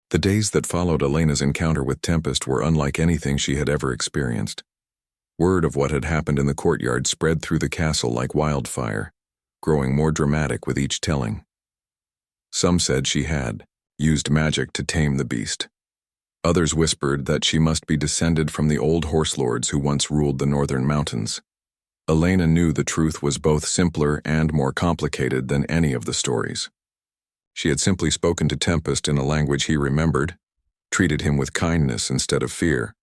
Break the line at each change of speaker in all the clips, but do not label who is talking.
The days that followed Elena's encounter with Tempest were unlike anything she had ever experienced. Word of what had happened in the courtyard spread through the castle like wildfire, growing more dramatic with each telling. Some said she had used magic to tame the beast. Others whispered that she must be descended from the old horse lords who once ruled the northern mountains. Elena knew the truth was both simpler and more complicated than any of the stories. She had simply spoken to Tempest in a language he remembered, treated him with kindness instead of fear,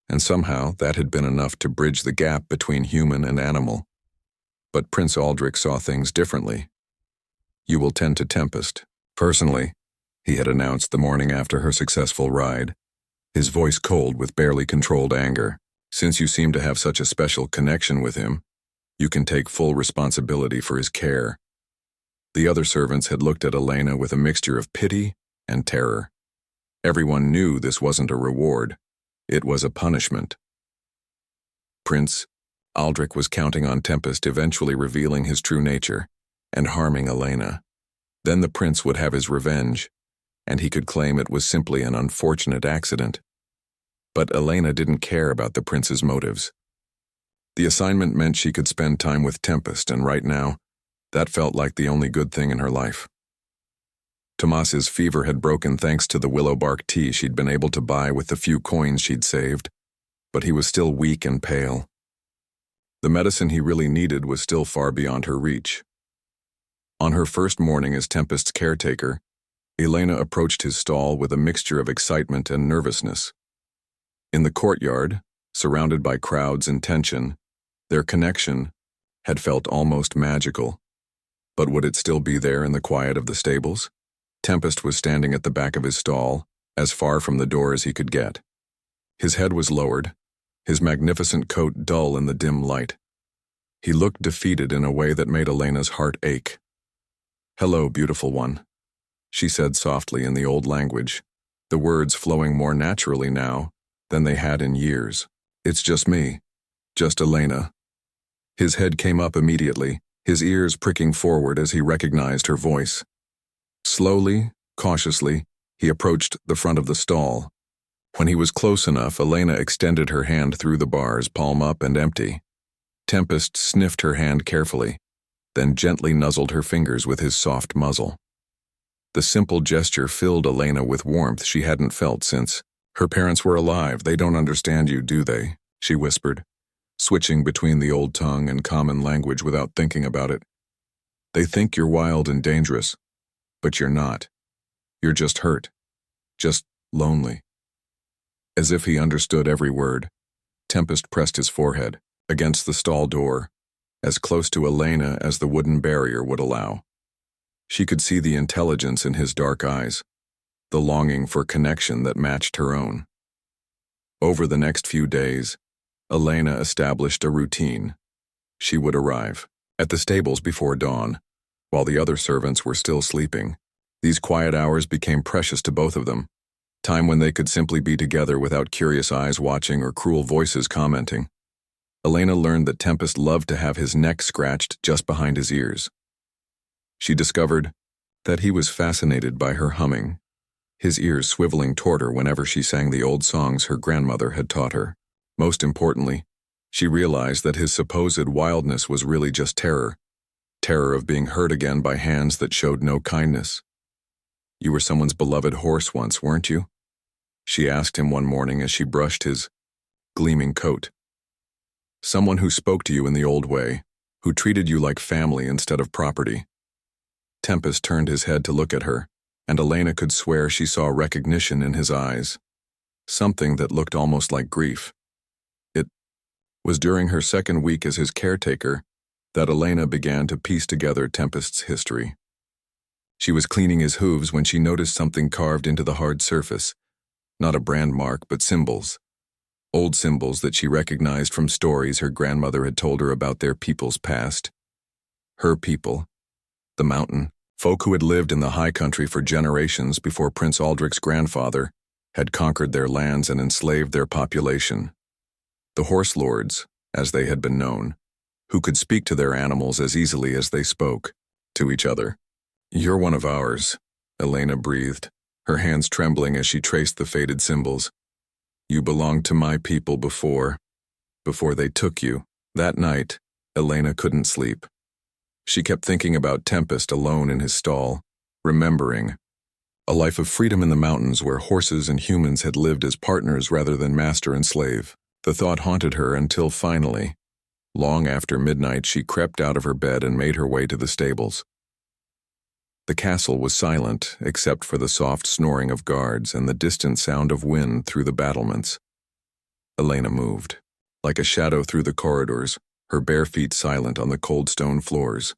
and somehow that had been enough to bridge the gap between human and animal. But Prince Aldrich saw things differently. "You will tend to Tempest, personally," he had announced the morning after her successful ride, his voice cold with barely controlled anger. "Since you seem to have such a special connection with him, you can take full responsibility for his care." The other servants had looked at Elena with a mixture of pity and terror. Everyone knew this wasn't a reward, it was a punishment. Prince Aldrich was counting on Tempest eventually revealing his true nature and harming Elena. Then the prince would have his revenge, and he could claim it was simply an unfortunate accident. But Elena didn't care about the prince's motives. The assignment meant she could spend time with Tempest, and right now, that felt like the only good thing in her life. Tomas's fever had broken thanks to the willow bark tea she'd been able to buy with the few coins she'd saved, but he was still weak and pale. The medicine he really needed was still far beyond her reach. On her first morning as Tempest's caretaker, Elena approached his stall with a mixture of excitement and nervousness. In the courtyard, surrounded by crowds and tension, their connection had felt almost magical. But would it still be there in the quiet of the stables? Tempest was standing at the back of his stall, as far from the door as he could get. His head was lowered, his magnificent coat dull in the dim light. He looked defeated in a way that made Elena's heart ache. "Hello, beautiful one," she said softly in the old language, the words flowing more naturally now than they had in years. "It's just me, just Elena." His head came up immediately, his ears pricking forward as he recognized her voice. Slowly, cautiously, he approached the front of the stall. When he was close enough, Elena extended her hand through the bars, palm up and empty. Tempest sniffed her hand carefully, then gently nuzzled her fingers with his soft muzzle. The simple gesture filled Elena with warmth she hadn't felt since her parents were alive. "They don't understand you, do they?" she whispered, switching between the old tongue and common language without thinking about it. "They think you're wild and dangerous, but you're not. You're just hurt, just lonely." As if he understood every word, Tempest pressed his forehead against the stall door, as close to Elena as the wooden barrier would allow. She could see the intelligence in his dark eyes, the longing for connection that matched her own. Over the next few days, Elena established a routine. She would arrive at the stables before dawn, while the other servants were still sleeping. These quiet hours became precious to both of them, time when they could simply be together without curious eyes watching or cruel voices commenting. Elena learned that Tempest loved to have his neck scratched just behind his ears. She discovered that he was fascinated by her humming, his ears swiveling toward her whenever she sang the old songs her grandmother had taught her. Most importantly, she realized that his supposed wildness was really just terror of being hurt again by hands that showed no kindness. "You were someone's beloved horse once, weren't you?" she asked him one morning as she brushed his gleaming coat. "Someone who spoke to you in the old way, who treated you like family instead of property." Tempest turned his head to look at her, and Elena could swear she saw recognition in his eyes, something that looked almost like grief. It was during her second week as his caretaker that Elena began to piece together Tempest's history. She was cleaning his hooves when she noticed something carved into the hard surface, not a brand mark but symbols. Old symbols that she recognized from stories her grandmother had told her about their people's past. Her people, the mountain, folk who had lived in the high country for generations before Prince Aldrich's grandfather had conquered their lands and enslaved their population. The horse lords, as they had been known, who could speak to their animals as easily as they spoke to each other. "You're one of ours," Elena breathed, her hands trembling as she traced the faded symbols. You belonged to my people before they took you. That night, Elena couldn't sleep. She kept thinking about Tempest alone in his stall, remembering a life of freedom in the mountains where horses and humans had lived as partners rather than master and slave. The thought haunted her until finally, long after midnight, she crept out of her bed and made her way to the stables. The castle was silent except for the soft snoring of guards and the distant sound of wind through the battlements. Elena moved, like a shadow through the corridors, her bare feet silent on the cold stone floors.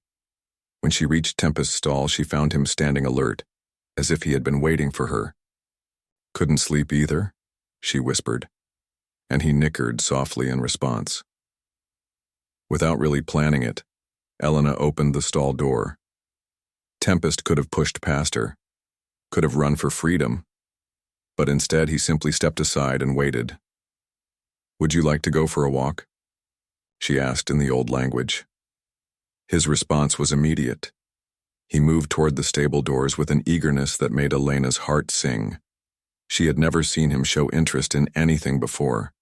When she reached Tempest's stall, she found him standing alert, as if he had been waiting for her. "Couldn't sleep either?" she whispered, and he nickered softly in response. Without really planning it, Elena opened the stall door. Tempest could have pushed past her, could have run for freedom, but instead he simply stepped aside and waited. "Would you like to go for a walk?" she asked in the old language. His response was immediate. He moved toward the stable doors with an eagerness that made Elena's heart sing. She had never seen him show interest in anything before,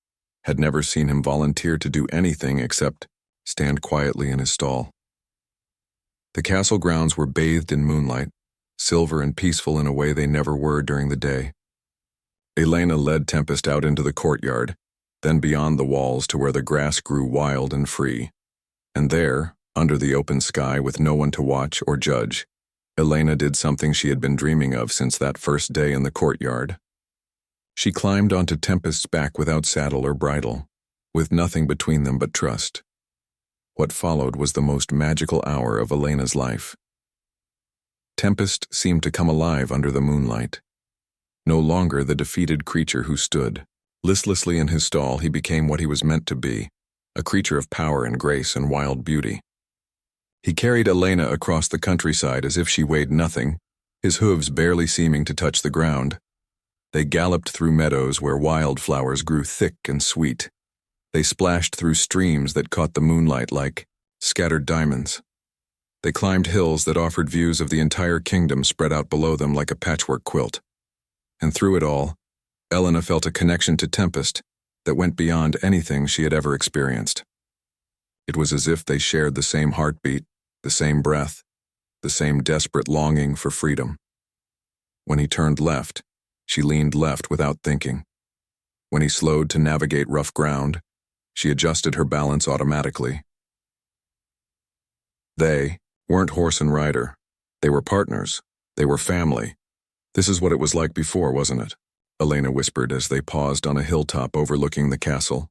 had never seen him volunteer to do anything except stand quietly in his stall. The castle grounds were bathed in moonlight, silver and peaceful in a way they never were during the day. Elena led Tempest out into the courtyard, then beyond the walls to where the grass grew wild and free. And there, under the open sky with no one to watch or judge, Elena did something she had been dreaming of since that first day in the courtyard. She climbed onto Tempest's back without saddle or bridle, with nothing between them but trust. What followed was the most magical hour of Elena's life. Tempest seemed to come alive under the moonlight. No longer the defeated creature who stood listlessly in his stall, he became what he was meant to be, a creature of power and grace and wild beauty. He carried Elena across the countryside as if she weighed nothing, his hooves barely seeming to touch the ground. They galloped through meadows where wildflowers grew thick and sweet. They splashed through streams that caught the moonlight like scattered diamonds. They climbed hills that offered views of the entire kingdom spread out below them like a patchwork quilt. And through it all, Elena felt a connection to Tempest that went beyond anything she had ever experienced. It was as if they shared the same heartbeat, the same breath, the same desperate longing for freedom. When he turned left, she leaned left without thinking. When he slowed to navigate rough ground, she adjusted her balance automatically. They weren't horse and rider. They were partners. They were family. "This is what it was like before, wasn't it?" Elena whispered as they paused on a hilltop overlooking the castle.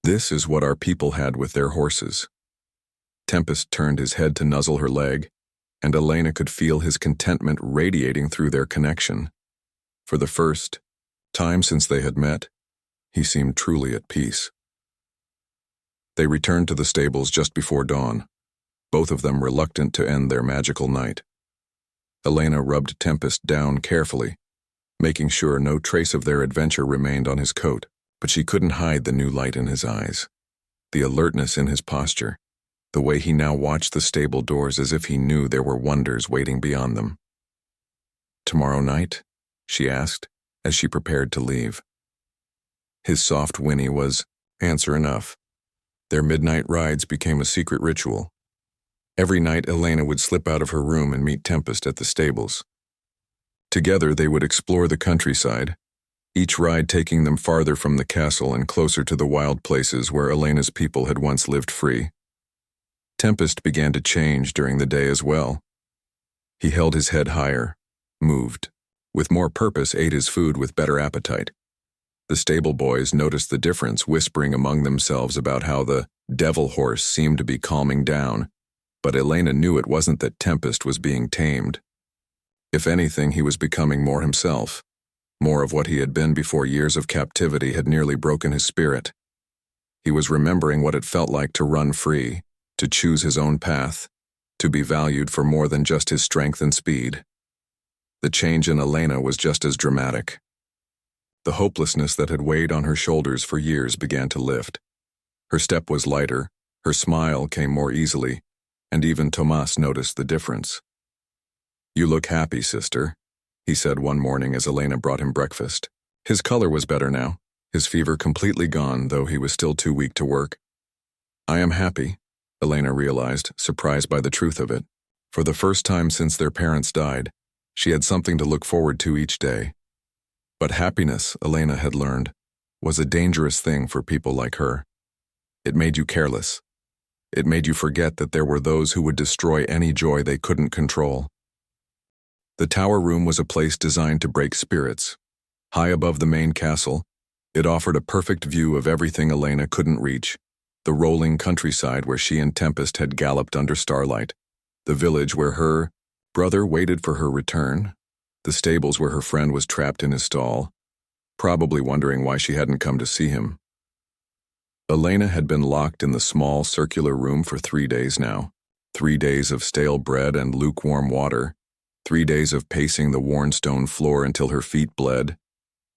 "This is what our people had with their horses." Tempest turned his head to nuzzle her leg, and Elena could feel his contentment radiating through their connection. For the first time since they had met, he seemed truly at peace. They returned to the stables just before dawn, both of them reluctant to end their magical night. Elena rubbed Tempest down carefully, making sure no trace of their adventure remained on his coat, but she couldn't hide the new light in his eyes, the alertness in his posture, the way he now watched the stable doors as if he knew there were wonders waiting beyond them. "Tomorrow night?" she asked, as she prepared to leave. His soft whinny was answer enough. Their midnight rides became a secret ritual. Every night Elena would slip out of her room and meet Tempest at the stables. Together they would explore the countryside, each ride taking them farther from the castle and closer to the wild places where Elena's people had once lived free. Tempest began to change during the day as well. He held his head higher, moved, with more purpose ate his food with better appetite. The stable boys noticed the difference, whispering among themselves about how the devil horse seemed to be calming down, but Elena knew it wasn't that Tempest was being tamed. If anything, he was becoming more himself, more of what he had been before years of captivity had nearly broken his spirit. He was remembering what it felt like to run free, to choose his own path, to be valued for more than just his strength and speed. The change in Elena was just as dramatic. The hopelessness that had weighed on her shoulders for years began to lift. Her step was lighter, her smile came more easily, and even Tomas noticed the difference. "You look happy, sister," he said one morning as Elena brought him breakfast. His color was better now, his fever completely gone, though he was still too weak to work. I am happy, Elena realized, surprised by the truth of it. For the first time since their parents died, she had something to look forward to each day. But happiness, Elena had learned, was a dangerous thing for people like her. It made you careless. It made you forget that there were those who would destroy any joy they couldn't control. The tower room was a place designed to break spirits. High above the main castle, it offered a perfect view of everything Elena couldn't reach. The rolling countryside where she and Tempest had galloped under starlight. The village where her brother waited for her return. The stables where her friend was trapped in his stall, probably wondering why she hadn't come to see him. Elena had been locked in the small circular room for 3 days now. 3 days of stale bread and lukewarm water. 3 days of pacing the worn stone floor until her feet bled.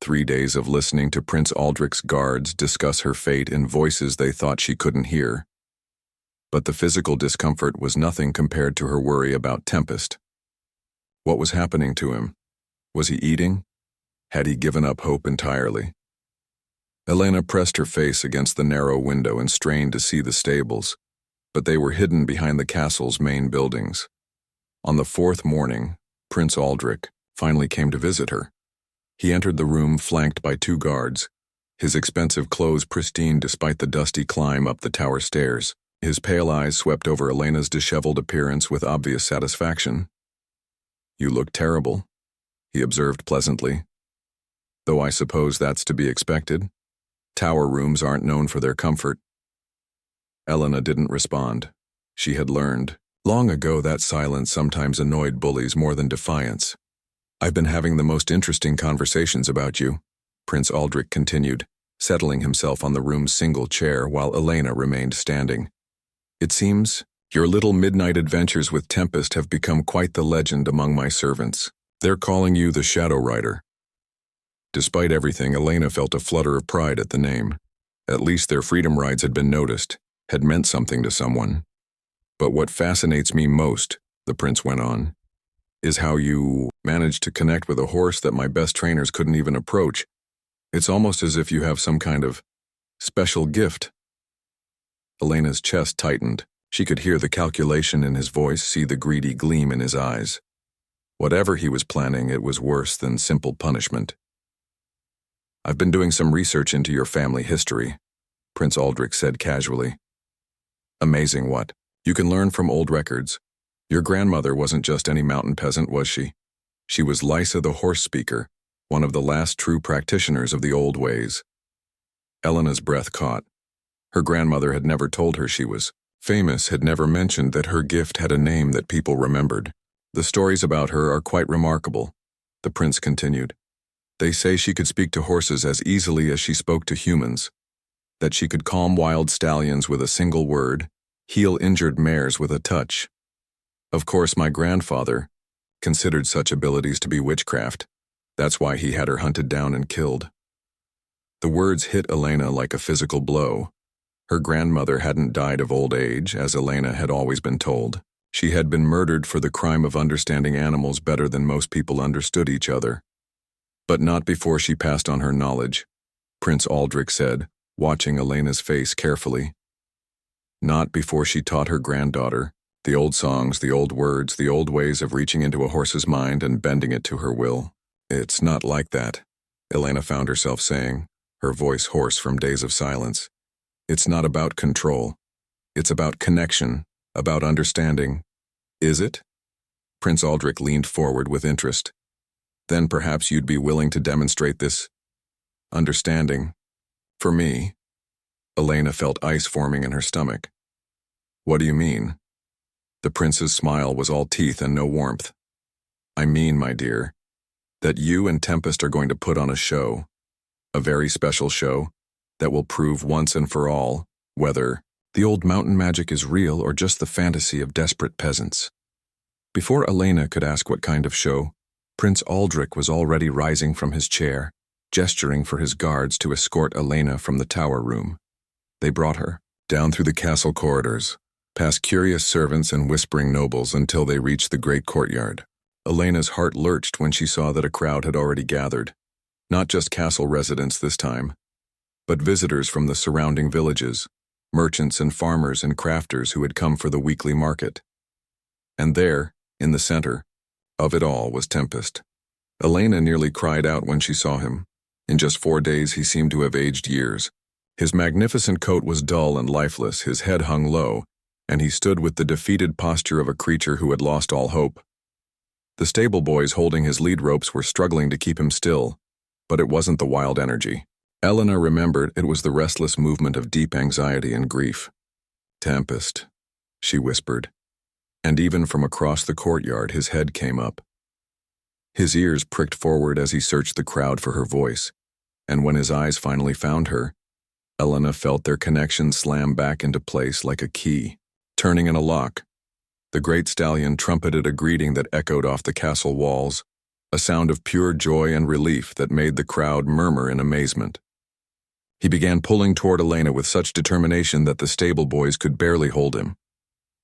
3 days of listening to Prince Aldrich's guards discuss her fate in voices they thought she couldn't hear. But the physical discomfort was nothing compared to her worry about Tempest. What was happening to him? Was he eating? Had he given up hope entirely? Elena pressed her face against the narrow window and strained to see the stables, but they were hidden behind the castle's main buildings. On the 4th morning, Prince Aldrich finally came to visit her. He entered the room flanked by 2 guards, his expensive clothes pristine despite the dusty climb up the tower stairs. His pale eyes swept over Elena's disheveled appearance with obvious satisfaction. You look terrible, he observed pleasantly. Though I suppose that's to be expected. Tower rooms aren't known for their comfort. Elena didn't respond. She had learned long ago that silence sometimes annoyed bullies more than defiance. I've been having the most interesting conversations about you, Prince Aldrich continued, settling himself on the room's single chair while Elena remained standing. It seems your little midnight adventures with Tempest have become quite the legend among my servants. They're calling you the Shadow Rider. Despite everything, Elena felt a flutter of pride at the name. At least their freedom rides had been noticed, had meant something to someone. But what fascinates me most, the prince went on, is how you managed to connect with a horse that my best trainers couldn't even approach. It's almost as if you have some kind of special gift. Elena's chest tightened. She could hear the calculation in his voice, see the greedy gleam in his eyes. Whatever he was planning, it was worse than simple punishment. I've been doing some research into your family history, Prince Aldrich said casually. Amazing what? You can learn from old records. Your grandmother wasn't just any mountain peasant, was she? She was Lysa the horse speaker, one of the last true practitioners of the old ways. Elena's breath caught. Her grandmother had never told her she was famous, had never mentioned that her gift had a name that people remembered. The stories about her are quite remarkable, the prince continued. They say she could speak to horses as easily as she spoke to humans, that she could calm wild stallions with a single word, heal injured mares with a touch. Of course, my grandfather considered such abilities to be witchcraft. That's why he had her hunted down and killed. The words hit Elena like a physical blow. Her grandmother hadn't died of old age, as Elena had always been told. She had been murdered for the crime of understanding animals better than most people understood each other. But not before she passed on her knowledge, Prince Aldrich said, watching Elena's face carefully. Not before she taught her granddaughter the old songs, the old words, the old ways of reaching into a horse's mind and bending it to her will. It's not like that, Elena found herself saying, her voice hoarse from days of silence. It's not about control. It's about connection, about understanding. Is it? Prince Aldrich leaned forward with interest. Then perhaps you'd be willing to demonstrate this understanding. For me. Elena felt ice forming in her stomach. What do you mean? The prince's smile was all teeth and no warmth. I mean, my dear, that you and Tempest are going to put on a show. A very special show that will prove once and for all whether the old mountain magic is real or just the fantasy of desperate peasants. Before Elena could ask what kind of show, Prince Aldrich was already rising from his chair, gesturing for his guards to escort Elena from the tower room. They brought her down through the castle corridors, past curious servants and whispering nobles until they reached the great courtyard. Elena's heart lurched when she saw that a crowd had already gathered. Not just castle residents this time, but visitors from the surrounding villages, merchants and farmers and crafters who had come for the weekly market. And there, in the center of it all, was Tempest. Elena nearly cried out when she saw him. In just 4 days he seemed to have aged years. His magnificent coat was dull and lifeless, his head hung low, and he stood with the defeated posture of a creature who had lost all hope. The stable boys holding his lead ropes were struggling to keep him still, but it wasn't the wild energy. Elena remembered it was the restless movement of deep anxiety and grief. "Tempest," she whispered, and even from across the courtyard his head came up. His ears pricked forward as he searched the crowd for her voice, and when his eyes finally found her, Elena felt their connection slam back into place like a key. Turning in a lock, the great stallion trumpeted a greeting that echoed off the castle walls, a sound of pure joy and relief that made the crowd murmur in amazement. He began pulling toward Elena with such determination that the stable boys could barely hold him.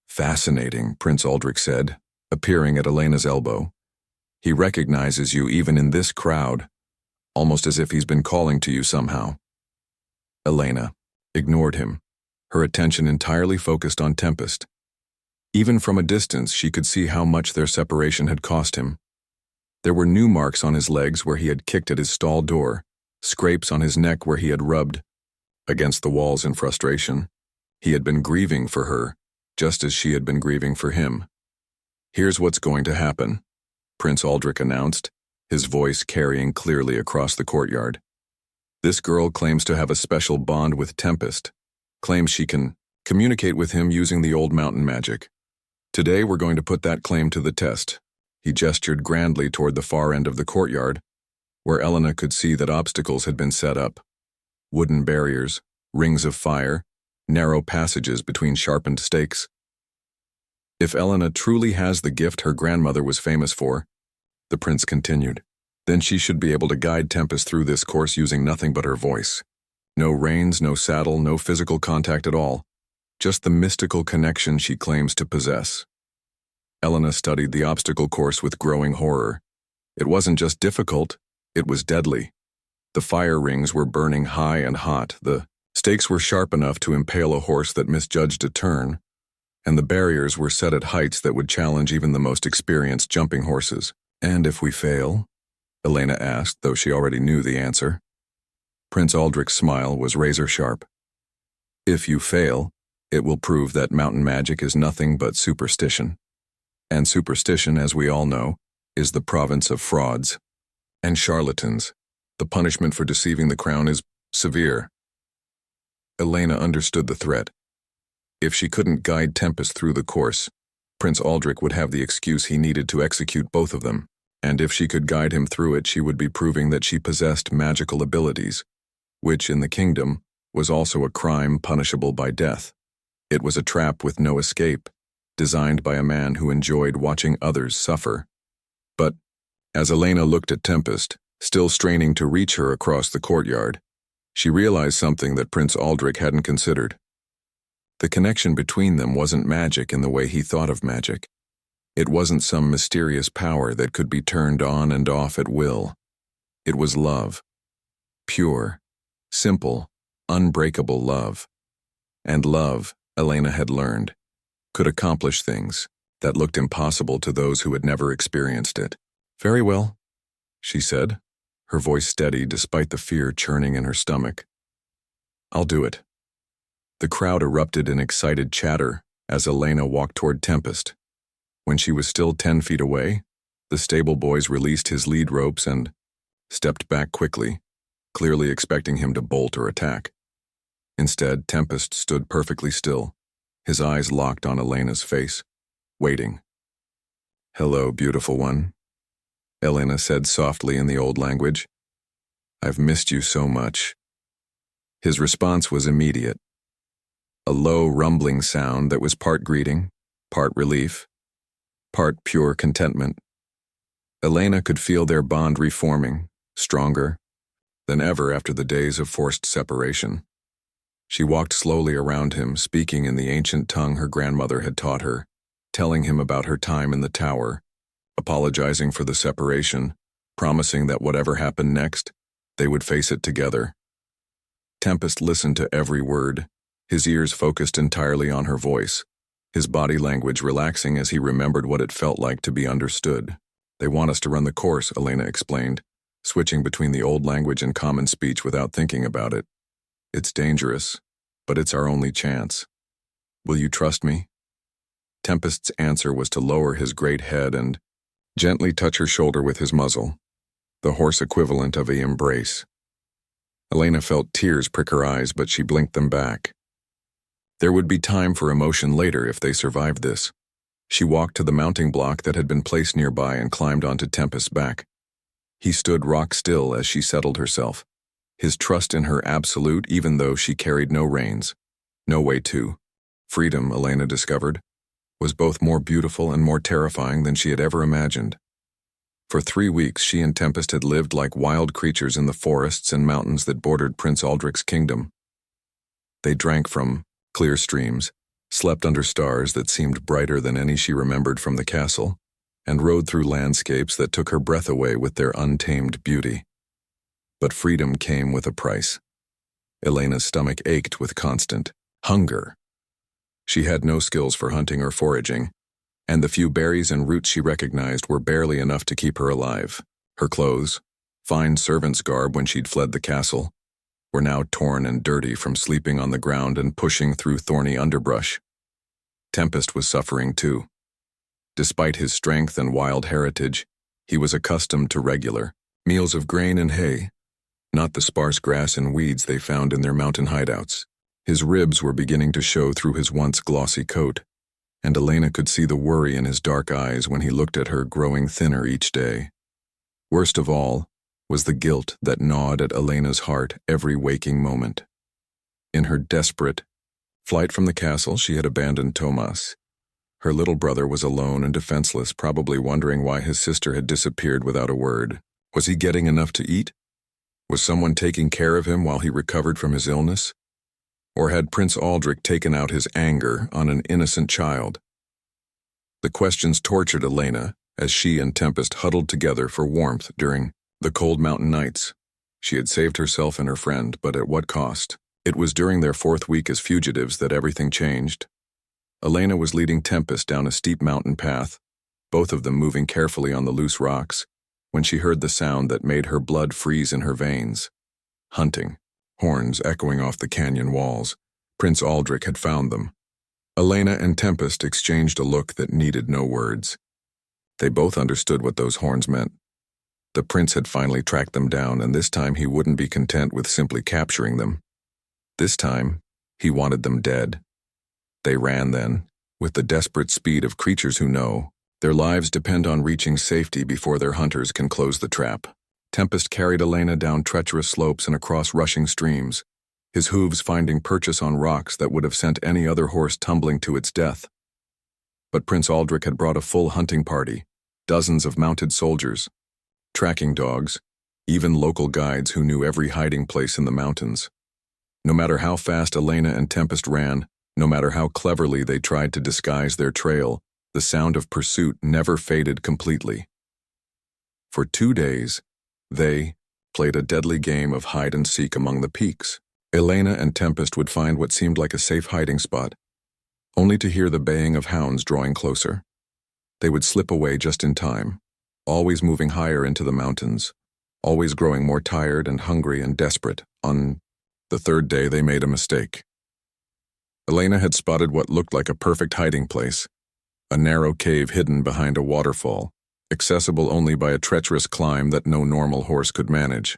"Fascinating," Prince Aldrich said, appearing at Elena's elbow. "He recognizes you even in this crowd, almost as if he's been calling to you somehow." Elena ignored him, her attention entirely focused on Tempest. Even from a distance, she could see how much their separation had cost him. There were new marks on his legs where he had kicked at his stall door, scrapes on his neck where he had rubbed against the walls in frustration. He had been grieving for her, just as she had been grieving for him. "Here's what's going to happen," Prince Aldrich announced, his voice carrying clearly across the courtyard. "This girl claims to have a special bond with Tempest, claims she can communicate with him using the old mountain magic. Today we're going to put that claim to the test." He gestured grandly toward the far end of the courtyard, where Elena could see that obstacles had been set up. Wooden barriers, rings of fire, narrow passages between sharpened stakes. "If Elena truly has the gift her grandmother was famous for," the prince continued, "then she should be able to guide Tempest through this course using nothing but her voice. No reins, no saddle, no physical contact at all, just the mystical connection she claims to possess." Elena studied the obstacle course with growing horror. It wasn't just difficult, it was deadly. The fire rings were burning high and hot, the stakes were sharp enough to impale a horse that misjudged a turn, and the barriers were set at heights that would challenge even the most experienced jumping horses. "And if we fail?" Elena asked, though she already knew the answer. Prince Aldrich's smile was razor-sharp. "If you fail, it will prove that mountain magic is nothing but superstition. And superstition, as we all know, is the province of frauds and charlatans. The punishment for deceiving the crown is severe." Elena understood the threat. If she couldn't guide Tempest through the course, Prince Aldrich would have the excuse he needed to execute both of them, and if she could guide him through it, she would be proving that she possessed magical abilities, which, in the kingdom, was also a crime punishable by death. It was a trap with no escape, designed by a man who enjoyed watching others suffer. But, as Elena looked at Tempest, still straining to reach her across the courtyard, she realized something that Prince Aldrich hadn't considered. The connection between them wasn't magic in the way he thought of magic. It wasn't some mysterious power that could be turned on and off at will. It was love. Pure, simple, unbreakable love. And love, Elena had learned, could accomplish things that looked impossible to those who had never experienced it. "Very well," she said, her voice steady despite the fear churning in her stomach. "I'll do it." The crowd erupted in excited chatter as Elena walked toward Tempest. When she was still 10 feet away, the stable boys released his lead ropes and stepped back quickly, clearly expecting him to bolt or attack. Instead, Tempest stood perfectly still, his eyes locked on Elena's face, waiting. "Hello, beautiful one," Elena said softly in the old language. "I've missed you so much." His response was immediate. A low, rumbling sound that was part greeting, part relief, part pure contentment. Elena could feel their bond reforming, stronger than ever after the days of forced separation. She walked slowly around him, speaking in the ancient tongue her grandmother had taught her, telling him about her time in the tower, apologizing for the separation, promising that whatever happened next, they would face it together. Tempest listened to every word, his ears focused entirely on her voice, his body language relaxing as he remembered what it felt like to be understood. "They want us to run the course," Elena explained, switching between the old language and common speech without thinking about it. "It's dangerous, but it's our only chance. Will you trust me?" Tempest's answer was to lower his great head and gently touch her shoulder with his muzzle, the hoarse equivalent of an embrace. Elena felt tears prick her eyes, but she blinked them back. There would be time for emotion later if they survived this. She walked to the mounting block that had been placed nearby and climbed onto Tempest's back. He stood rock still as she settled herself, his trust in her absolute even though she carried no reins. No way to. Freedom, Elena discovered, was both more beautiful and more terrifying than she had ever imagined. For 3 weeks she and Tempest had lived like wild creatures in the forests and mountains that bordered Prince Aldrich's kingdom. They drank from clear streams, slept under stars that seemed brighter than any she remembered from the castle, and rode through landscapes that took her breath away with their untamed beauty. But freedom came with a price. Elena's stomach ached with constant hunger. She had no skills for hunting or foraging, and the few berries and roots she recognized were barely enough to keep her alive. Her clothes, fine servant's garb when she'd fled the castle, were now torn and dirty from sleeping on the ground and pushing through thorny underbrush. Tempest was suffering too. Despite his strength and wild heritage, he was accustomed to regular meals of grain and hay, not the sparse grass and weeds they found in their mountain hideouts. His ribs were beginning to show through his once glossy coat, and Elena could see the worry in his dark eyes when he looked at her growing thinner each day. Worst of all was the guilt that gnawed at Elena's heart every waking moment. In her desperate flight from the castle, she had abandoned Tomas. Her little brother was alone and defenseless, probably wondering why his sister had disappeared without a word. Was he getting enough to eat? Was someone taking care of him while he recovered from his illness? Or had Prince Aldrich taken out his anger on an innocent child? The questions tortured Elena as she and Tempest huddled together for warmth during the cold mountain nights. She had saved herself and her friend, but at what cost? It was during their 4th week as fugitives that everything changed. Elena was leading Tempest down a steep mountain path, both of them moving carefully on the loose rocks, when she heard the sound that made her blood freeze in her veins. Hunting. Horns echoing off the canyon walls. Prince Aldrich had found them. Elena and Tempest exchanged a look that needed no words. They both understood what those horns meant. The prince had finally tracked them down, and this time he wouldn't be content with simply capturing them. This time, he wanted them dead. They ran then, with the desperate speed of creatures who know their lives depend on reaching safety before their hunters can close the trap. Tempest carried Elena down treacherous slopes and across rushing streams, his hooves finding purchase on rocks that would have sent any other horse tumbling to its death. But Prince Aldrich had brought a full hunting party, dozens of mounted soldiers, tracking dogs, even local guides who knew every hiding place in the mountains. No matter how fast Elena and Tempest ran, no matter how cleverly they tried to disguise their trail, the sound of pursuit never faded completely. For 2 days, they played a deadly game of hide-and-seek among the peaks. Elena and Tempest would find what seemed like a safe hiding spot, only to hear the baying of hounds drawing closer. They would slip away just in time, always moving higher into the mountains, always growing more tired and hungry and desperate. On the 3rd day, they made a mistake. Elena had spotted what looked like a perfect hiding place, a narrow cave hidden behind a waterfall, accessible only by a treacherous climb that no normal horse could manage.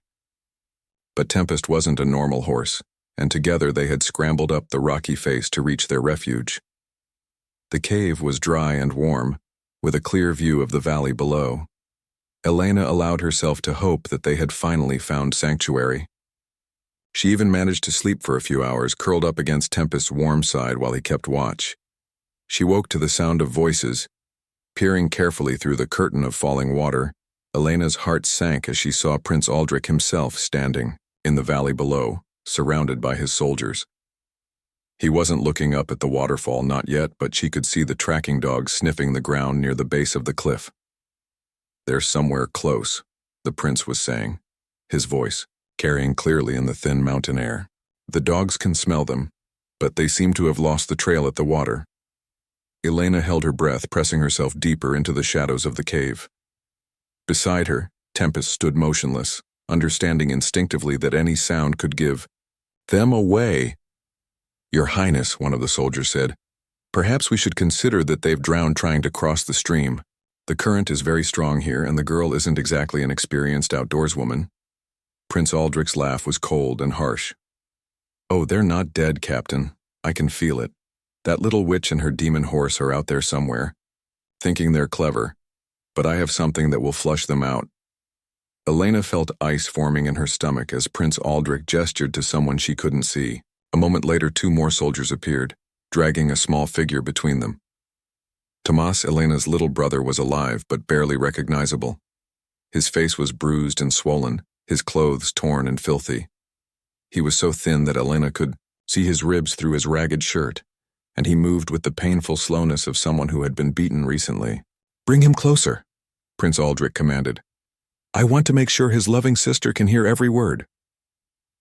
But Tempest wasn't a normal horse, and together they had scrambled up the rocky face to reach their refuge. The cave was dry and warm, with a clear view of the valley below. Elena allowed herself to hope that they had finally found sanctuary. She even managed to sleep for a few hours, curled up against Tempest's warm side while he kept watch. She woke to the sound of voices. Peering carefully through the curtain of falling water, Elena's heart sank as she saw Prince Aldrich himself standing in the valley below, surrounded by his soldiers. He wasn't looking up at the waterfall, not yet, but she could see the tracking dogs sniffing the ground near the base of the cliff. "They're somewhere close," the prince was saying, his voice carrying clearly in the thin mountain air. "The dogs can smell them, but they seem to have lost the trail at the water." Elena held her breath, pressing herself deeper into the shadows of the cave. Beside her, Tempest stood motionless, understanding instinctively that any sound could give them away. "Your Highness," one of the soldiers said, "perhaps we should consider that they've drowned trying to cross the stream. The current is very strong here, and the girl isn't exactly an experienced outdoorswoman." Prince Aldrich's laugh was cold and harsh. "Oh, they're not dead, Captain. I can feel it. That little witch and her demon horse are out there somewhere, thinking they're clever, but I have something that will flush them out." Elena felt ice forming in her stomach as Prince Aldrich gestured to someone she couldn't see. A moment later, 2 more soldiers appeared, dragging a small figure between them. Tomas, Elena's little brother, was alive but barely recognizable. His face was bruised and swollen, his clothes torn and filthy. He was so thin that Elena could see his ribs through his ragged shirt, and he moved with the painful slowness of someone who had been beaten recently. "Bring him closer," Prince Aldrich commanded. "I want to make sure his loving sister can hear every word."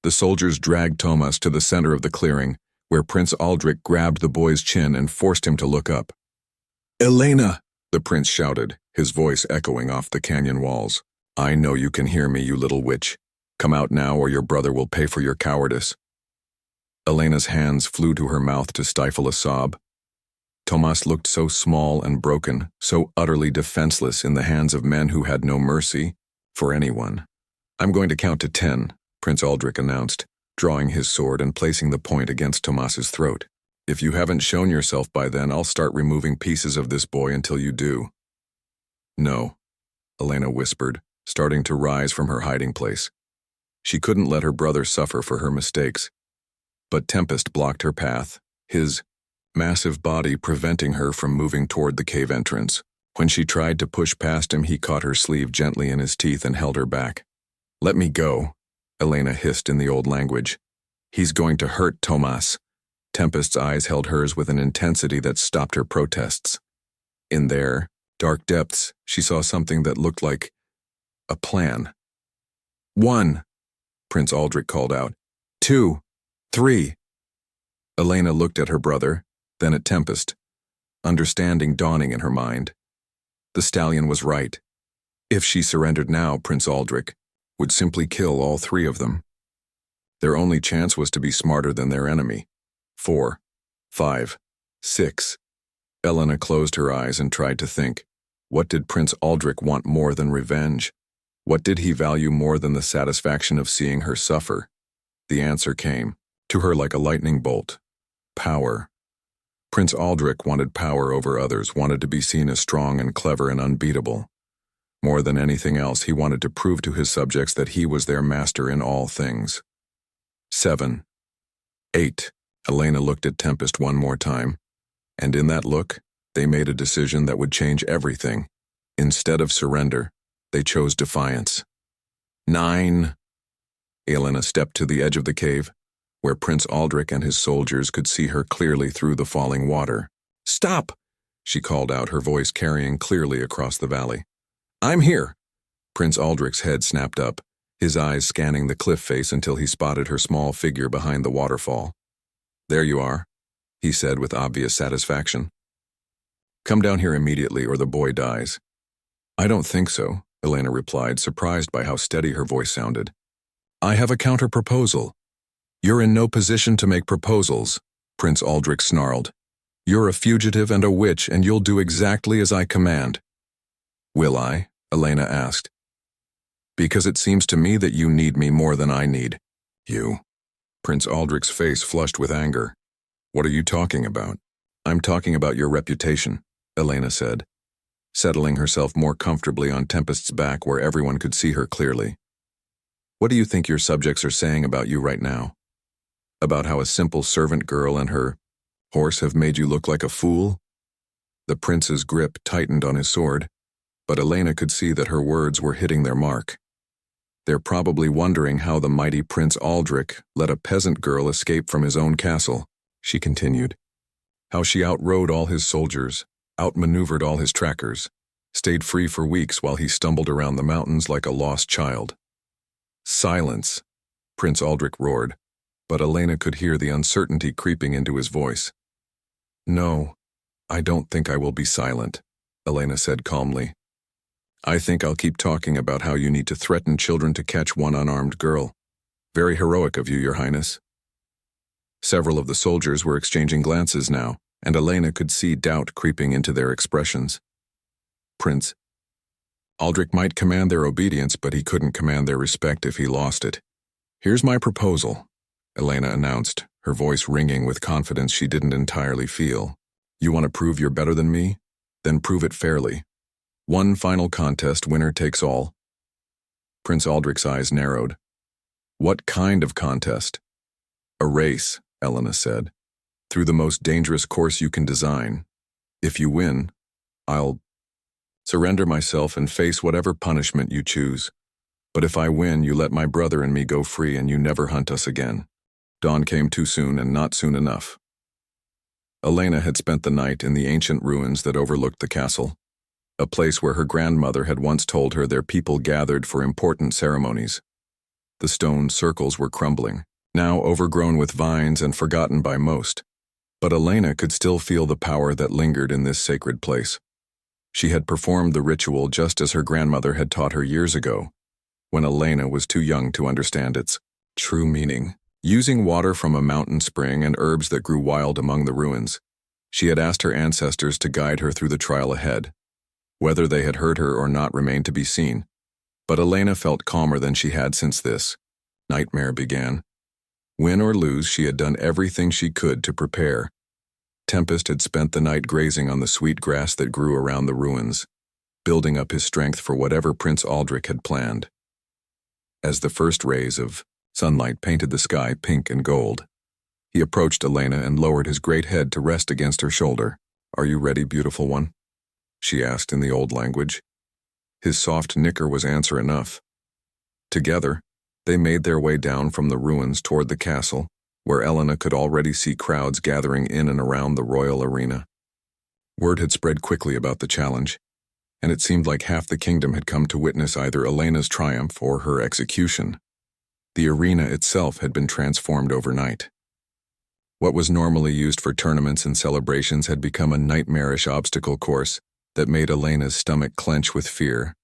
The soldiers dragged Tomas to the center of the clearing, where Prince Aldrich grabbed the boy's chin and forced him to look up. "Elena!" the prince shouted, his voice echoing off the canyon walls. "I know you can hear me, you little witch. Come out now or your brother will pay for your cowardice." Elena's hands flew to her mouth to stifle a sob. Tomas looked so small and broken, so utterly defenseless in the hands of men who had no mercy for anyone. "I'm going to count to 10, Prince Aldrich announced, drawing his sword and placing the point against Tomas's throat. "If you haven't shown yourself by then, I'll start removing pieces of this boy until you do." "No," Elena whispered, starting to rise from her hiding place. She couldn't let her brother suffer for her mistakes. But Tempest blocked her path, his massive body preventing her from moving toward the cave entrance. When she tried to push past him, he caught her sleeve gently in his teeth and held her back. "Let me go," Elena hissed in the old language. "He's going to hurt Tomas." Tempest's eyes held hers with an intensity that stopped her protests. In their dark depths, she saw something that looked like a plan. "1," Prince Aldrich called out. "2, 3. Elena looked at her brother, then at Tempest, understanding dawning in her mind. The Stallion was right. If she surrendered now, Prince Aldrich would simply kill all 3 of them. Their only chance was to be smarter than their enemy. 4, 5, 6. Elena closed her eyes and tried to think. What did Prince Aldrich want more than revenge? What did he value more than the satisfaction of seeing her suffer? The answer came to her like a lightning bolt. Power. Prince Aldrich wanted power over others, wanted to be seen as strong and clever and unbeatable. More than anything else, he wanted to prove to his subjects that he was their master in all things. 7, 8. Elena looked at Tempest one more time, and in that look, they made a decision that would change everything. Instead of surrender, they chose defiance. 9. Elena stepped to the edge of the cave, where Prince Aldrich and his soldiers could see her clearly through the falling water. "Stop!" she called out, her voice carrying clearly across the valley. "I'm here!" Prince Aldrich's head snapped up, his eyes scanning the cliff face until he spotted her small figure behind the waterfall. "There you are," he said with obvious satisfaction. "Come down here immediately or the boy dies." "I don't think so," Elena replied, surprised by how steady her voice sounded. "I have a counter-proposal." "You're in no position to make proposals," Prince Aldrich snarled. "You're a fugitive and a witch, and you'll do exactly as I command." "Will I?" Elena asked. "Because it seems to me that you need me more than I need you." Prince Aldrich's face flushed with anger. "What are you talking about?" "I'm talking about your reputation," Elena said, settling herself more comfortably on Tempest's back where everyone could see her clearly. "What do you think your subjects are saying about you right now? About how a simple servant girl and her horse have made you look like a fool?" The prince's grip tightened on his sword, but Elena could see that her words were hitting their mark. "They're probably wondering how the mighty Prince Aldrich let a peasant girl escape from his own castle," she continued. "How she outrode all his soldiers, outmaneuvered all his trackers, Stayed free for weeks while he stumbled around the mountains like a lost child. Silence, Prince Aldrich roared, but Elena could hear the uncertainty creeping into his voice. No, I don't think I will be silent, Elena said calmly. I think I'll keep talking about how you need to threaten children to catch one unarmed girl. Very heroic of you, Your Highness. Several of the soldiers were exchanging glances now, and Elena could see doubt creeping into their expressions. Prince Aldrich might command their obedience, but he couldn't command their respect if he lost it. Here's my proposal, Elena announced, her voice ringing with confidence she didn't entirely feel. You want to prove you're better than me? Then prove it fairly. One final contest, winner takes all. Prince Aldrich's eyes narrowed. What kind of contest? A race, Elena said. Through the most dangerous course you can design. If you win, I'll surrender myself and face whatever punishment you choose. But if I win, you let my brother and me go free and you never hunt us again. Dawn came too soon and not soon enough. Elena had spent the night in the ancient ruins that overlooked the castle, a place where her grandmother had once told her their people gathered for important ceremonies. The stone circles were crumbling, now overgrown with vines and forgotten by most, but Elena could still feel the power that lingered in this sacred place. She had performed the ritual just as her grandmother had taught her years ago, when Elena was too young to understand its true meaning. Using water from a mountain spring and herbs that grew wild among the ruins, she had asked her ancestors to guide her through the trial ahead. Whether they had heard her or not remained to be seen, but Elena felt calmer than she had since this nightmare began. Win or lose, she had done everything she could to prepare. Tempest had spent the night grazing on the sweet grass that grew around the ruins, building up his strength for whatever Prince Aldrich had planned. As the first rays of sunlight painted the sky pink and gold, he approached Elena and lowered his great head to rest against her shoulder. Are you ready, beautiful one? She asked in the old language. His soft nicker was answer enough. Together, they made their way down from the ruins toward the castle, where Elena could already see crowds gathering in and around the royal arena. Word had spread quickly about the challenge, and it seemed like half the kingdom had come to witness either Elena's triumph or her execution. The arena itself had been transformed overnight. What was normally used for tournaments and celebrations had become a nightmarish obstacle course that made Elena's stomach clench with fear.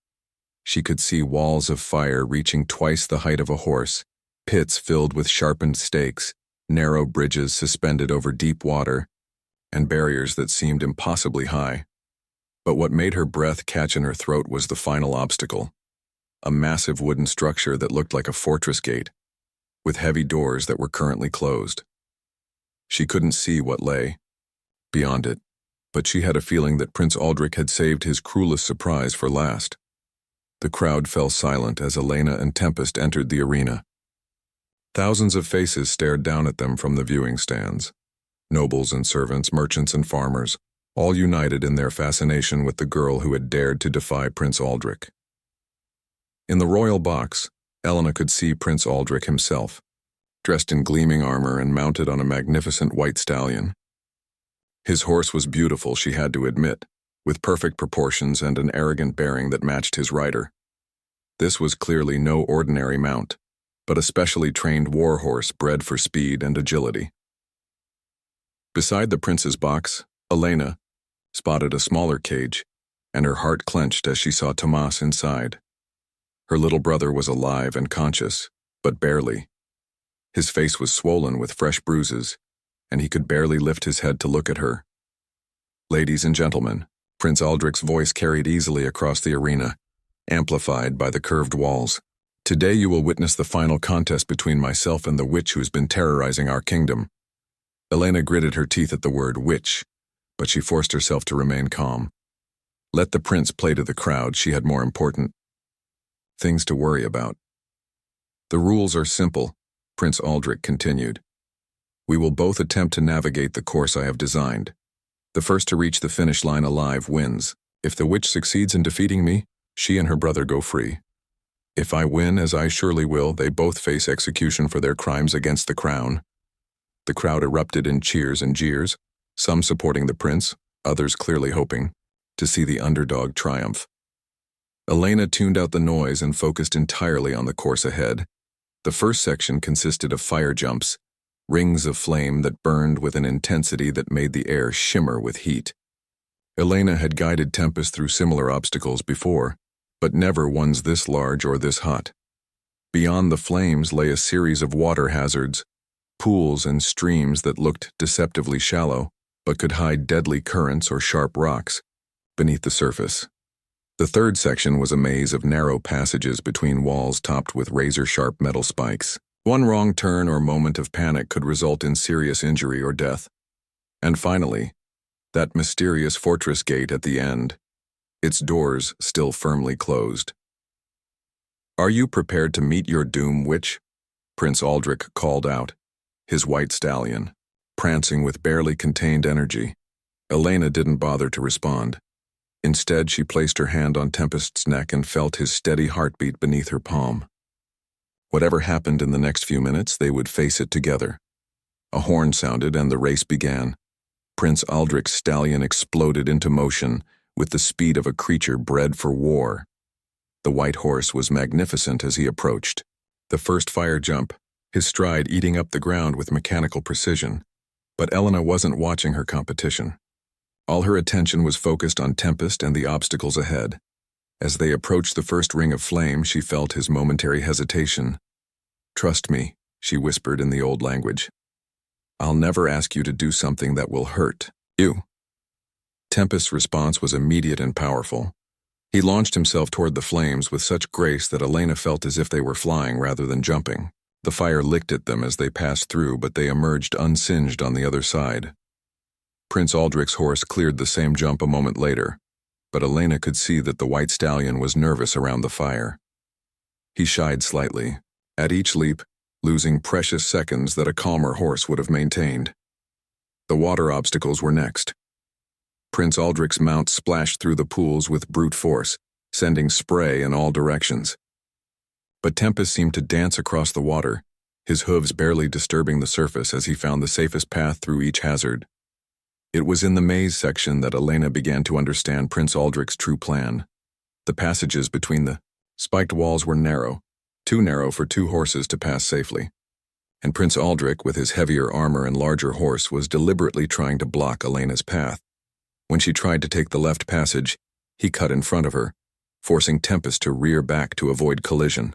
She could see walls of fire reaching twice the height of a horse, pits filled with sharpened stakes, narrow bridges suspended over deep water, and barriers that seemed impossibly high. But what made her breath catch in her throat was the final obstacle, a massive wooden structure that looked like a fortress gate, with heavy doors that were currently closed. She couldn't see what lay beyond it, but she had a feeling that Prince Aldrich had saved his cruelest surprise for last. The crowd fell silent as Elena and Tempest entered the arena. Thousands of faces stared down at them from the viewing stands. Nobles and servants, merchants and farmers, all united in their fascination with the girl who had dared to defy Prince Aldrich. In the royal box, Elena could see Prince Aldrich himself, dressed in gleaming armor and mounted on a magnificent white stallion. His horse was beautiful, she had to admit, with perfect proportions and an arrogant bearing that matched his rider. This was clearly no ordinary mount, but a specially trained war horse bred for speed and agility. Beside the prince's box, Elena spotted a smaller cage, and her heart clenched as she saw Tomas inside. Her little brother was alive and conscious, but barely. His face was swollen with fresh bruises, and he could barely lift his head to look at her. Ladies and gentlemen, Prince Aldrich's voice carried easily across the arena, amplified by the curved walls. Today you will witness the final contest between myself and the witch who's been terrorizing our kingdom. Elena gritted her teeth at the word witch, but she forced herself to remain calm. Let the prince play to the crowd, she had more important things to worry about. The rules are simple, Prince Aldrich continued. We will both attempt to navigate the course I have designed. The first to reach the finish line alive wins. If the witch succeeds in defeating me, she and her brother go free. If I win, as I surely will, they both face execution for their crimes against the crown. The crowd erupted in cheers and jeers, some supporting the prince, others clearly hoping to see the underdog triumph. Elena tuned out the noise and focused entirely on the course ahead. The first section consisted of fire jumps, rings of flame that burned with an intensity that made the air shimmer with heat. Elena had guided Tempest through similar obstacles before, but never ones this large or this hot. Beyond the flames lay a series of water hazards, pools and streams that looked deceptively shallow, but could hide deadly currents or sharp rocks beneath the surface. The third section was a maze of narrow passages between walls topped with razor-sharp metal spikes. One wrong turn or moment of panic could result in serious injury or death. And finally, that mysterious fortress gate at the end, its doors still firmly closed. "Are you prepared to meet your doom, witch?" Prince Aldrich called out, his white stallion, prancing with barely contained energy. Elena didn't bother to respond. Instead, she placed her hand on Tempest's neck and felt his steady heartbeat beneath her palm. Whatever happened in the next few minutes, they would face it together. A horn sounded and the race began. Prince Aldrich's stallion exploded into motion with the speed of a creature bred for war. The white horse was magnificent as he approached. The first fire jump, his stride eating up the ground with mechanical precision. But Elena wasn't watching her competition. All her attention was focused on Tempest and the obstacles ahead. As they approached the first ring of flame, she felt his momentary hesitation. "Trust me," she whispered in the old language. "I'll never ask you to do something that will hurt you." Tempest's response was immediate and powerful. He launched himself toward the flames with such grace that Elena felt as if they were flying rather than jumping. The fire licked at them as they passed through, but they emerged unsinged on the other side. Prince Aldrich's horse cleared the same jump a moment later, but Elena could see that the white stallion was nervous around the fire. He shied slightly, at each leap, losing precious seconds that a calmer horse would have maintained. The water obstacles were next. Prince Aldrich's mount splashed through the pools with brute force, sending spray in all directions. But Tempest seemed to dance across the water, his hooves barely disturbing the surface as he found the safest path through each hazard. It was in the maze section that Elena began to understand Prince Aldrich's true plan. The passages between the spiked walls were narrow, too narrow for two horses to pass safely. And Prince Aldrich, with his heavier armor and larger horse, was deliberately trying to block Elena's path. When she tried to take the left passage, he cut in front of her, forcing Tempest to rear back to avoid collision.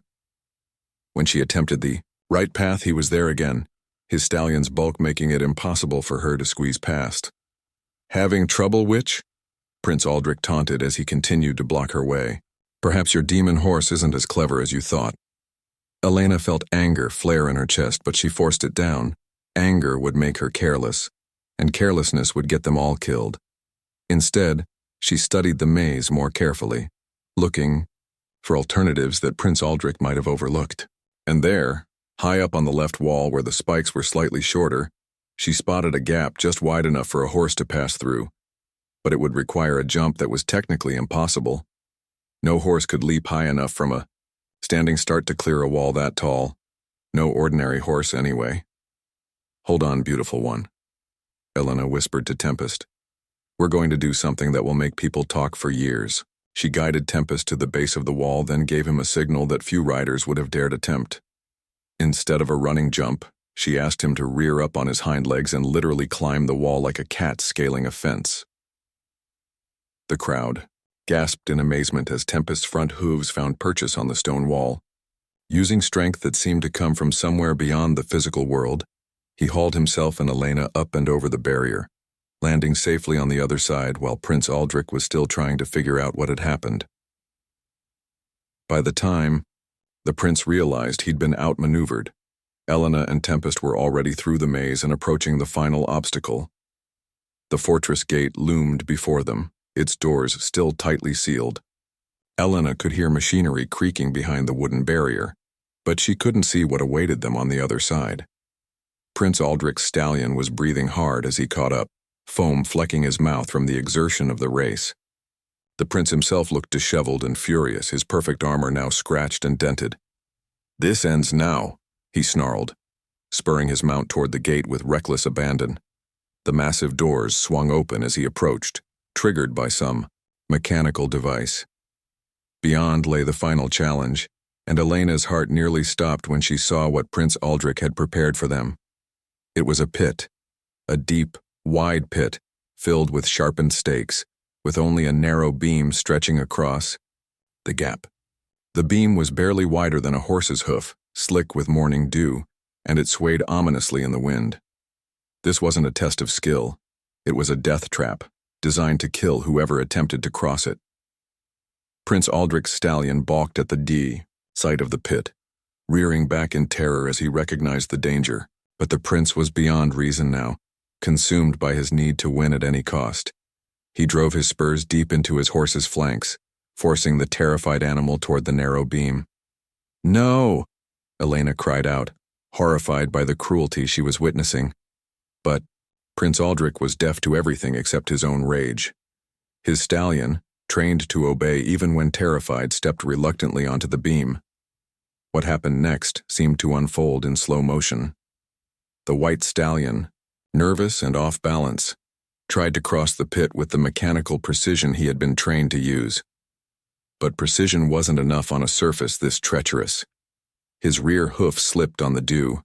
When she attempted the right path, he was there again, his stallion's bulk making it impossible for her to squeeze past. "Having trouble, witch?" Prince Aldrich taunted as he continued to block her way. "Perhaps your demon horse isn't as clever as you thought." Elena felt anger flare in her chest, but she forced it down. Anger would make her careless, and carelessness would get them all killed. Instead, she studied the maze more carefully, looking for alternatives that Prince Aldrich might have overlooked. And there, high up on the left wall where the spikes were slightly shorter, she spotted a gap just wide enough for a horse to pass through. But it would require a jump that was technically impossible. No horse could leap high enough from a standing start to clear a wall that tall. No ordinary horse anyway. "Hold on, beautiful one," Elena whispered to Tempest. "We're going to do something that will make people talk for years." She guided Tempest to the base of the wall, then gave him a signal that few riders would have dared attempt. Instead of a running jump, she asked him to rear up on his hind legs and literally climb the wall like a cat scaling a fence. The crowd gasped in amazement as Tempest's front hooves found purchase on the stone wall. Using strength that seemed to come from somewhere beyond the physical world, he hauled himself and Elena up and over the barrier, landing safely on the other side while Prince Aldrich was still trying to figure out what had happened. By the time the prince realized he'd been outmaneuvered, Elena and Tempest were already through the maze and approaching the final obstacle. The fortress gate loomed before them, its doors still tightly sealed. Elena could hear machinery creaking behind the wooden barrier, but she couldn't see what awaited them on the other side. Prince Aldrich's stallion was breathing hard as he caught up, foam flecking his mouth from the exertion of the race. The prince himself looked disheveled and furious, his perfect armor now scratched and dented. "This ends now," he snarled, spurring his mount toward the gate with reckless abandon. The massive doors swung open as he approached, triggered by some mechanical device. Beyond lay the final challenge, and Elena's heart nearly stopped when she saw what Prince Aldrich had prepared for them. It was a pit, a deep, wide pit, filled with sharpened stakes, with only a narrow beam stretching across the gap. The beam was barely wider than a horse's hoof, slick with morning dew, and it swayed ominously in the wind. This wasn't a test of skill. It was a death trap, designed to kill whoever attempted to cross it. Prince Aldrich's stallion balked at the sight of the pit, rearing back in terror as he recognized the danger. But the prince was beyond reason now, consumed by his need to win at any cost. He drove his spurs deep into his horse's flanks, forcing the terrified animal toward the narrow beam. "No!" Elena cried out, horrified by the cruelty she was witnessing. But Prince Aldrich was deaf to everything except his own rage. His stallion, trained to obey even when terrified, stepped reluctantly onto the beam. What happened next seemed to unfold in slow motion. The white stallion, nervous and off balance, tried to cross the pit with the mechanical precision he had been trained to use. But precision wasn't enough on a surface this treacherous. His rear hoof slipped on the dew.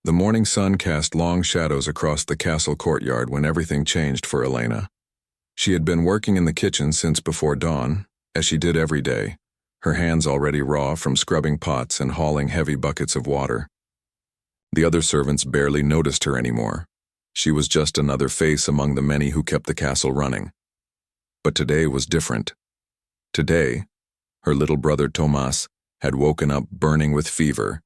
The morning sun cast long shadows across the castle courtyard when everything changed for Elena. She had been working in the kitchen since before dawn, as she did every day, her hands already raw from scrubbing pots and hauling heavy buckets of water. The other servants barely noticed her anymore. She was just another face among the many who kept the castle running. But today was different. Today, her little brother Tomas had woken up burning with fever,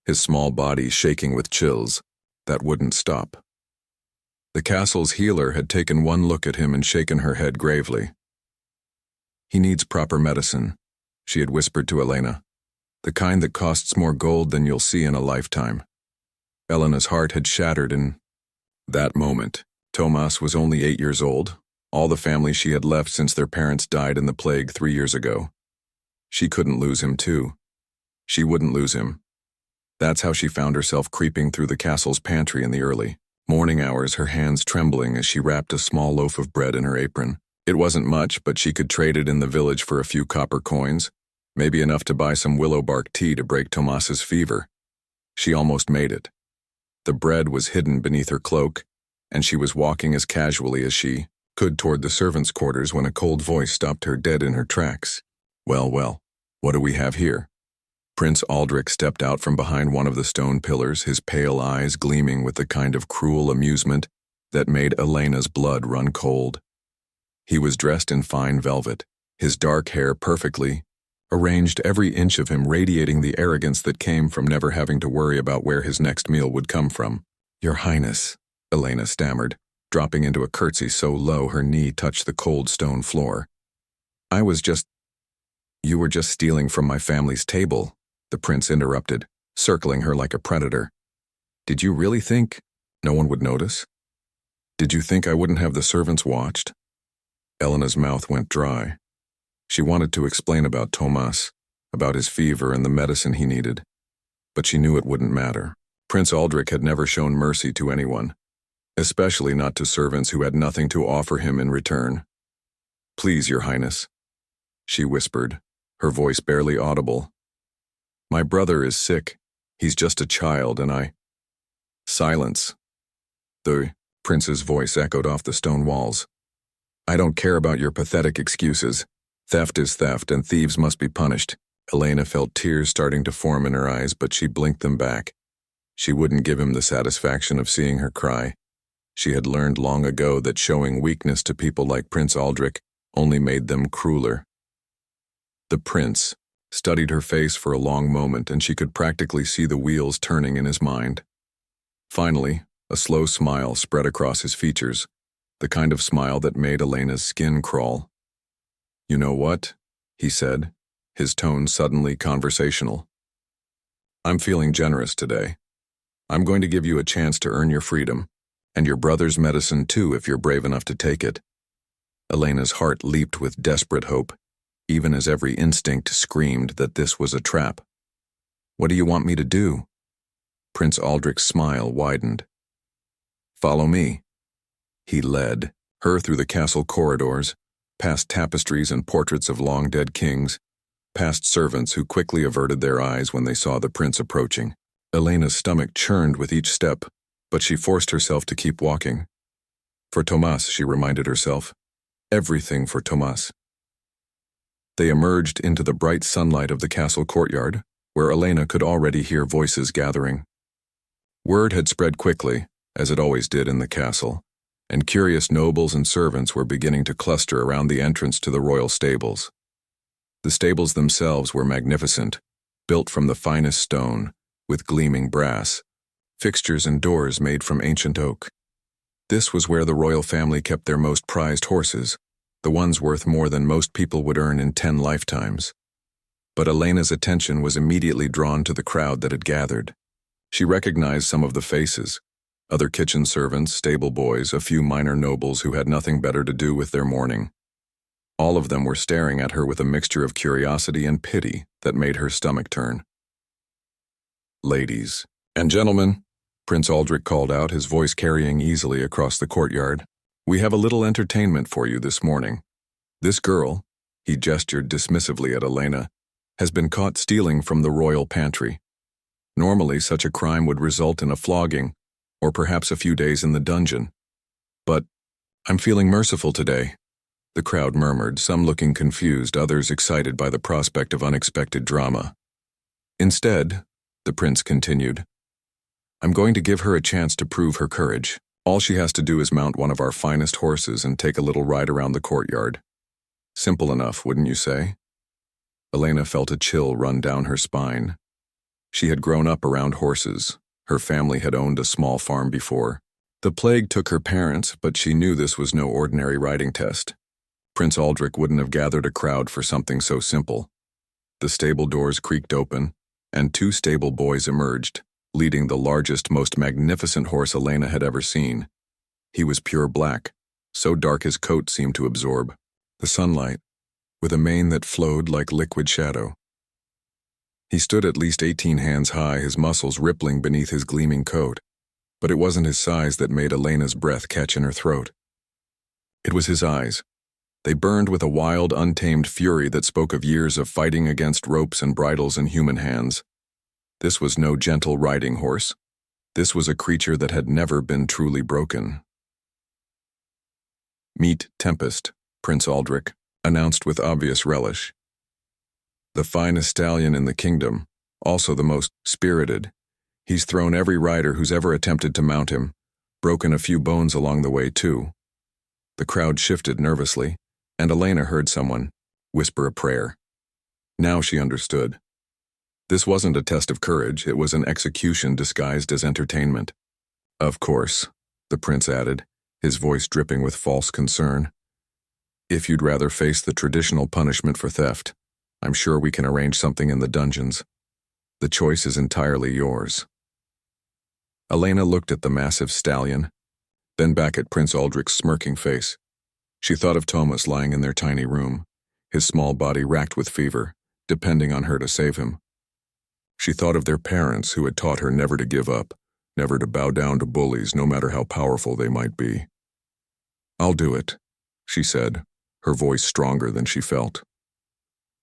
his small body shaking with chills that wouldn't stop. The castle's healer had taken one look at him and shaken her head gravely. "He needs proper medicine," she had whispered to Elena. "The kind that costs more gold than you'll see in a lifetime." Elena's heart had shattered in that moment. Tomas was only 8 years old, all the family she had left since their parents died in the plague 3 years ago. She couldn't lose him too. She wouldn't lose him. That's how she found herself creeping through the castle's pantry in the early morning hours, her hands trembling as she wrapped a small loaf of bread in her apron. It wasn't much, but she could trade it in the village for a few copper coins, maybe enough to buy some willow bark tea to break Tomas's fever. She almost made it. The bread was hidden beneath her cloak, and she was walking as casually as she could toward the servants' quarters when a cold voice stopped her dead in her tracks. Well, what do we have here?" Prince Aldrich stepped out from behind one of the stone pillars, his pale eyes gleaming with the kind of cruel amusement that made Elena's blood run cold. He was dressed in fine velvet, his dark hair perfectly arranged, every inch of him radiating the arrogance that came from never having to worry about where his next meal would come from. "Your Highness," Elena stammered, dropping into a curtsy so low her knee touched the cold stone floor. "You were just stealing from my family's table," the prince interrupted, circling her like a predator. "Did you really think no one would notice? Did you think I wouldn't have the servants watched?" Elena's mouth went dry. She wanted to explain about Tomas, about his fever and the medicine he needed, but she knew it wouldn't matter. Prince Aldrich had never shown mercy to anyone, especially not to servants who had nothing to offer him in return. "Please, Your Highness," she whispered, her voice barely audible. "My brother is sick. He's just a child, and I—" Silence. The prince's voice echoed off the stone walls. "I don't care about your pathetic excuses. Theft is theft, and thieves must be punished." Elena felt tears starting to form in her eyes, but she blinked them back. She wouldn't give him the satisfaction of seeing her cry. She had learned long ago that showing weakness to people like Prince Aldrich only made them crueler. The prince studied her face for a long moment, and she could practically see the wheels turning in his mind. Finally, a slow smile spread across his features, the kind of smile that made Elena's skin crawl. "You know what?" he said, his tone suddenly conversational. "I'm feeling generous today. I'm going to give you a chance to earn your freedom, and your brother's medicine too if you're brave enough to take it." Elena's heart leaped with desperate hope, even as every instinct screamed that this was a trap. "What do you want me to do?" Prince Aldrich's smile widened. "Follow me." He led her through the castle corridors, past tapestries and portraits of long-dead kings, past servants who quickly averted their eyes when they saw the prince approaching. Elena's stomach churned with each step, but she forced herself to keep walking. For Tomas, she reminded herself. Everything for Tomas. They emerged into the bright sunlight of the castle courtyard, where Elena could already hear voices gathering. Word had spread quickly, as it always did in the castle, and curious nobles and servants were beginning to cluster around the entrance to the royal stables. The stables themselves were magnificent, built from the finest stone, with gleaming brass, fixtures and doors made from ancient oak. This was where the royal family kept their most prized horses, the ones worth more than most people would earn in 10 lifetimes. But Elena's attention was immediately drawn to the crowd that had gathered. She recognized some of the faces, other kitchen servants, stable boys, a few minor nobles who had nothing better to do with their mourning. All of them were staring at her with a mixture of curiosity and pity that made her stomach turn. "Ladies and gentlemen," Prince Aldrich called out, his voice carrying easily across the courtyard, "we have a little entertainment for you this morning. This girl," he gestured dismissively at Elena, "has been caught stealing from the royal pantry. Normally, such a crime would result in a flogging, or perhaps a few days in the dungeon. But I'm feeling merciful today," the crowd murmured, some looking confused, others excited by the prospect of unexpected drama. "Instead," the prince continued, "I'm going to give her a chance to prove her courage. All she has to do is mount one of our finest horses and take a little ride around the courtyard. Simple enough, wouldn't you say?" Elena felt a chill run down her spine. She had grown up around horses. Her family had owned a small farm before. The plague took her parents, but she knew this was no ordinary riding test. Prince Aldrich wouldn't have gathered a crowd for something so simple. The stable doors creaked open, and 2 stable boys emerged, leading the largest, most magnificent horse Elena had ever seen. He was pure black, so dark his coat seemed to absorb the sunlight, with a mane that flowed like liquid shadow. He stood at least 18 hands high, his muscles rippling beneath his gleaming coat, but it wasn't his size that made Elena's breath catch in her throat. It was his eyes. They burned with a wild, untamed fury that spoke of years of fighting against ropes and bridles and human hands. This was no gentle riding horse. This was a creature that had never been truly broken. "Meet Tempest," Prince Aldrich announced with obvious relish. "The finest stallion in the kingdom, also the most spirited. He's thrown every rider who's ever attempted to mount him, broken a few bones along the way too." The crowd shifted nervously, and Elena heard someone whisper a prayer. Now she understood. This wasn't a test of courage, it was an execution disguised as entertainment. "Of course," the prince added, his voice dripping with false concern. "If you'd rather face the traditional punishment for theft, I'm sure we can arrange something in the dungeons. The choice is entirely yours." Elena looked at the massive stallion, then back at Prince Aldrich's smirking face. She thought of Thomas lying in their tiny room, his small body racked with fever, depending on her to save him. She thought of their parents who had taught her never to give up, never to bow down to bullies no matter how powerful they might be. "I'll do it," she said, her voice stronger than she felt.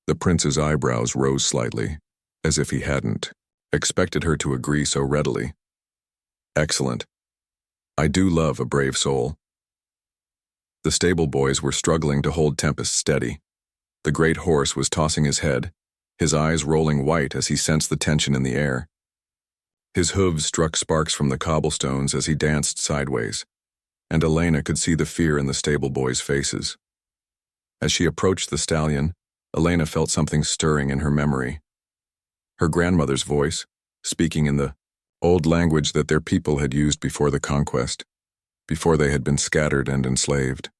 The prince's eyebrows rose slightly, as if he hadn't expected her to agree so readily. "Excellent. I do love a brave soul." The stable boys were struggling to hold Tempest steady. The great horse was tossing his head, his eyes rolling white as he sensed the tension in the air. His hooves struck sparks from the cobblestones as he danced sideways, and Elena could see the fear in the stable boys' faces. As she approached the stallion, Elena felt something stirring in her memory. Her grandmother's voice, speaking in the old language that their people had used before the conquest, before they had been scattered and enslaved.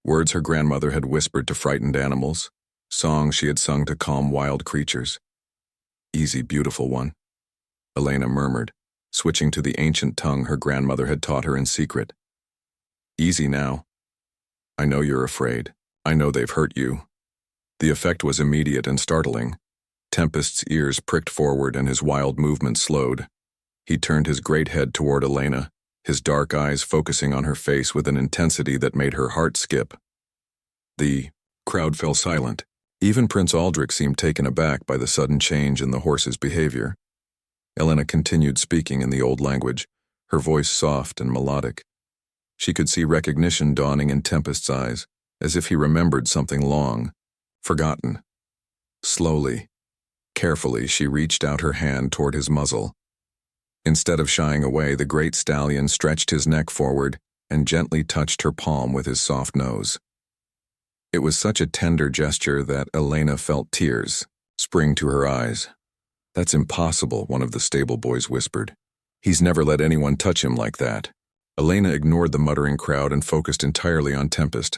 Words her grandmother had whispered to frightened animals, songs she had sung to calm wild creatures. "Easy, beautiful one," Elena murmured, switching to the ancient tongue her grandmother had taught her in secret. "Easy now. I know you're afraid. I know they've hurt you." The effect was immediate and startling. Tempest's ears pricked forward and his wild movements slowed. He turned his great head toward Elena, his dark eyes focusing on her face with an intensity that made her heart skip. The crowd fell silent. Even Prince Aldrich seemed taken aback by the sudden change in the horse's behavior. Elena continued speaking in the old language, her voice soft and melodic. She could see recognition dawning in Tempest's eyes, as if he remembered something long, forgotten. Slowly, carefully, she reached out her hand toward his muzzle. Instead of shying away, the great stallion stretched his neck forward and gently touched her palm with his soft nose. It was such a tender gesture that Elena felt tears spring to her eyes. "That's impossible," one of the stable boys whispered. "He's never let anyone touch him like that." Elena ignored the muttering crowd and focused entirely on Tempest.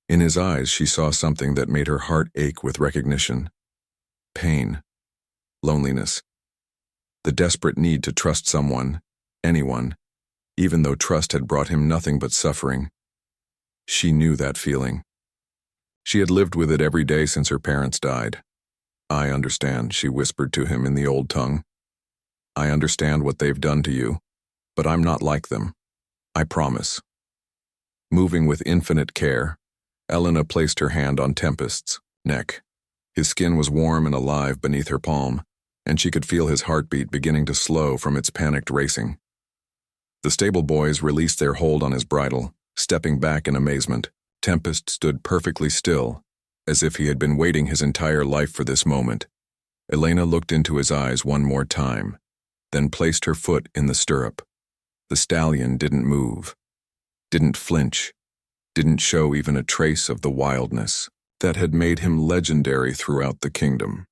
In his eyes, she saw something that made her heart ache with recognition. Pain. Loneliness. The desperate need to trust someone, anyone, even though trust had brought him nothing but suffering. She knew that feeling. She had lived with it every day since her parents died. "I understand," she whispered to him in the old tongue. "I understand what they've done to you, but I'm not like them. I promise." Moving with infinite care, Elena placed her hand on Tempest's neck. His skin was warm and alive beneath her palm, and she could feel his heartbeat beginning to slow from its panicked racing. The stable boys released their hold on his bridle, stepping back in amazement. Tempest stood perfectly still, as if he had been waiting his entire life for this moment. Elena looked into his eyes one more time, then placed her foot in the stirrup. The stallion didn't move, didn't flinch, didn't show even a trace of the wildness that had made him legendary throughout the kingdom.